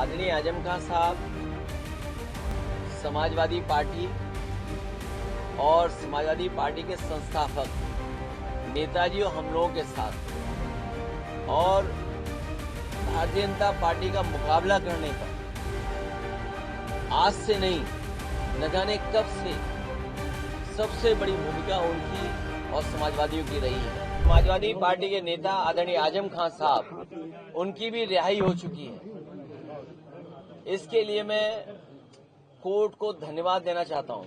आदरणीय आजम खान साहब समाजवादी पार्टी और समाजवादी पार्टी के संस्थापक नेताजी और हम लोगों के साथ और भारतीय जनता पार्टी का मुकाबला करने पर आज से नहीं न जाने कब से सबसे बड़ी भूमिका उनकी और समाजवादियों की रही है। समाजवादी पार्टी के नेता आदरणीय आजम खान साहब उनकी भी रिहाई हो चुकी है। इसके लिए मैं कोर्ट को धन्यवाद देना चाहता हूं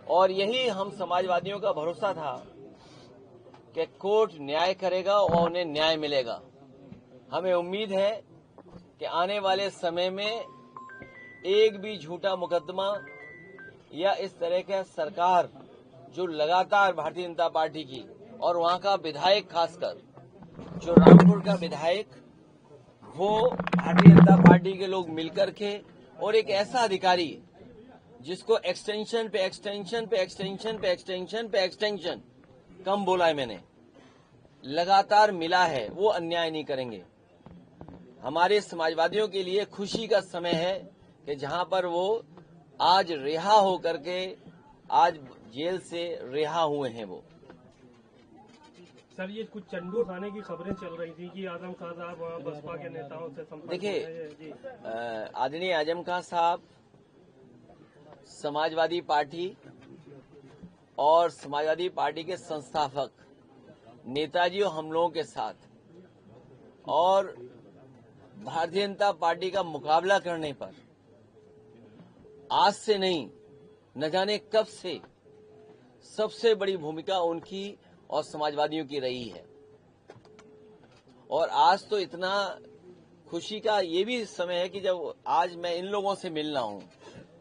और यही हम समाजवादियों का भरोसा था कि कोर्ट न्याय करेगा और उन्हें न्याय मिलेगा। हमें उम्मीद है कि आने वाले समय में एक भी झूठा मुकदमा या इस तरह का सरकार जो लगातार भारतीय जनता पार्टी की और वहां का विधायक खासकर जो रामपुर का विधायक वो भारतीय जनता पार्टी के लोग मिलकर के और एक ऐसा अधिकारी जिसको एक्सटेंशन पे एक्सटेंशन पे एक्सटेंशन पे एक्सटेंशन पे एक्सटेंशन कम बोला है मैंने लगातार मिला है, वो अन्याय नहीं करेंगे। हमारे समाजवादियों के लिए खुशी का समय है कि जहां पर वो आज रिहा होकर के आज जेल से रिहा हुए हैं। वो सर ये कुछ चंडू खाने की खबरें चल रही थी कि आजम खान साहब बसपा के नेताओं से संपर्क देखिए, आदरणीय आजम खान साहब समाजवादी पार्टी और समाजवादी पार्टी के संस्थापक नेताजी और हम लोगों के साथ और भारतीय जनता पार्टी का मुकाबला करने पर आज से नहीं न जाने कब से सबसे बड़ी भूमिका उनकी और समाजवादियों की रही है। और आज तो इतना खुशी का ये भी समय है कि जब आज मैं इन लोगों से मिलना हूं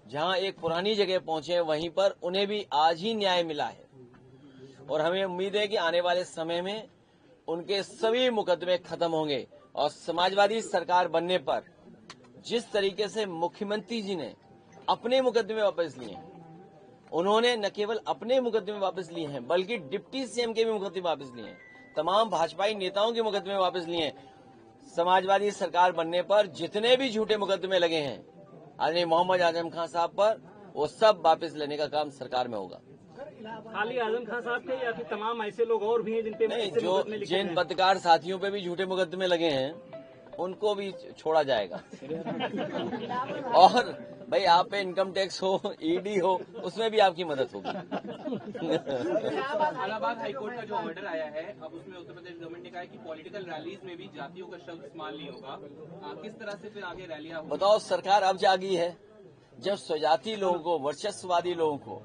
जहां एक पुरानी जगह पहुंचे वहीं पर उन्हें भी आज ही न्याय मिला है और हमें उम्मीद है कि आने वाले समय में उनके सभी मुकदमे खत्म होंगे और समाजवादी सरकार बनने पर जिस तरीके से मुख्यमंत्री जी ने अपने मुकदमे वापस लिए हैं, उन्होंने न केवल अपने मुकदमे वापस लिए हैं बल्कि डिप्टी सीएम के भी मुकदमे वापस लिए हैं, तमाम भाजपाई नेताओं के मुकदमे वापस लिए हैं। समाजवादी सरकार बनने पर जितने भी झूठे मुकदमे लगे हैं आदरणीय मोहम्मद आजम खान साहब पर, वो सब वापस लेने का काम सरकार में होगा। खाली आजम खान साहब के या फिर तमाम ऐसे लोग और भी हैं जिन पे नहीं, जो जिन पत्रकार साथियों पे भी झूठे मुकदमे लगे हैं उनको भी छोड़ा जाएगा। और भाई आप पे इनकम टैक्स हो, ईडी हो, उसमें भी आपकी मदद होगी। इलाहाबाद हाईकोर्ट का जो ऑर्डर आया है, अब उसमें उत्तर प्रदेश गवर्नमेंट ने कहा है कि पॉलिटिकल रैलीज में भी जातियों का शब्द इस्तेमाल नहीं होगा। किस तरह से फिर आगे रैलियां होंगी? बताओ, सरकार अब जागी है जब स्वजाति लोगों को, वर्चस्ववादी लोगों को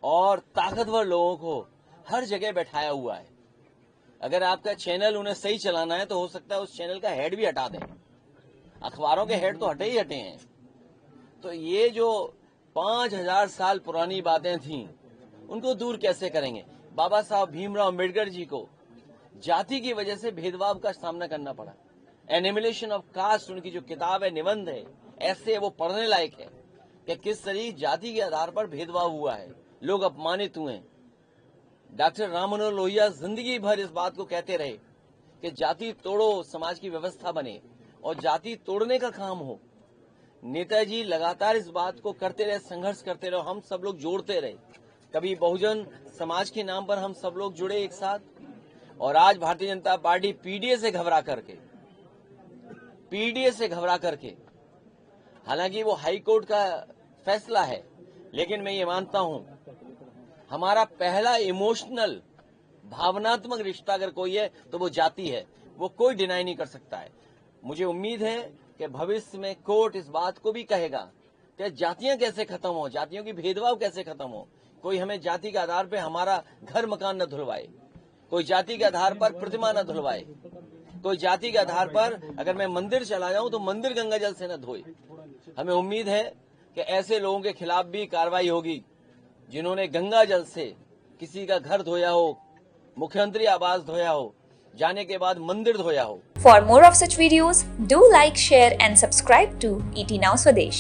और ताकतवर लोगों को हर जगह बैठाया हुआ है। अगर आपका चैनल उन्हें सही चलाना है तो हो सकता है उस चैनल का हेड भी हटा दें। अखबारों के हेड तो हटे ही हटे हैं। तो ये जो 5000 साल पुरानी बातें थीं उनको दूर कैसे करेंगे? बाबा साहब भीमराव अम्बेडकर जी को जाति की वजह से भेदभाव का सामना करना पड़ा। एनिमिलेशन ऑफ कास्ट उनकी जो किताब है, निबंध है, ऐसे वो पढ़ने लायक है कि किस तरह जाति के आधार पर भेदभाव हुआ है, लोग अपमानित हुए। डॉक्टर राम मनोहर लोहिया जिंदगी भर इस बात को कहते रहे कि जाति तोड़ो, समाज की व्यवस्था बने, और जाति तोड़ने का काम हो। नेताजी लगातार इस बात को करते रहे, संघर्ष करते रहे, हम सब लोग जोड़ते रहे। कभी बहुजन समाज के नाम पर हम सब लोग जुड़े एक साथ, और आज भारतीय जनता पार्टी पीडीए से घबरा करके हालांकि वो हाई कोर्ट का फैसला है, लेकिन मैं ये मानता हूं हमारा पहला इमोशनल भावनात्मक रिश्ता अगर कोई है तो वो जाति है। वो कोई डिनाई नहीं कर सकता है। मुझे उम्मीद है कि भविष्य में कोर्ट इस बात को भी कहेगा कि जातियां कैसे खत्म हो, जातियों की भेदभाव कैसे खत्म हो। कोई हमें जाति के आधार पर हमारा घर मकान न धुलवाए, कोई जाति के आधार पर प्रतिमा न धुलवाए, कोई जाति के आधार पर अगर मैं मंदिर चला जाऊं तो मंदिर गंगा जल से न धोए। हमें उम्मीद है कि ऐसे लोगों के खिलाफ भी कार्रवाई होगी जिन्होंने गंगा जल से किसी का घर धोया हो, मुख्यमंत्री आवास धोया हो, जाने के बाद मंदिर धोया हो। For more of such videos, do like, share and subscribe to ET Now Swadesh.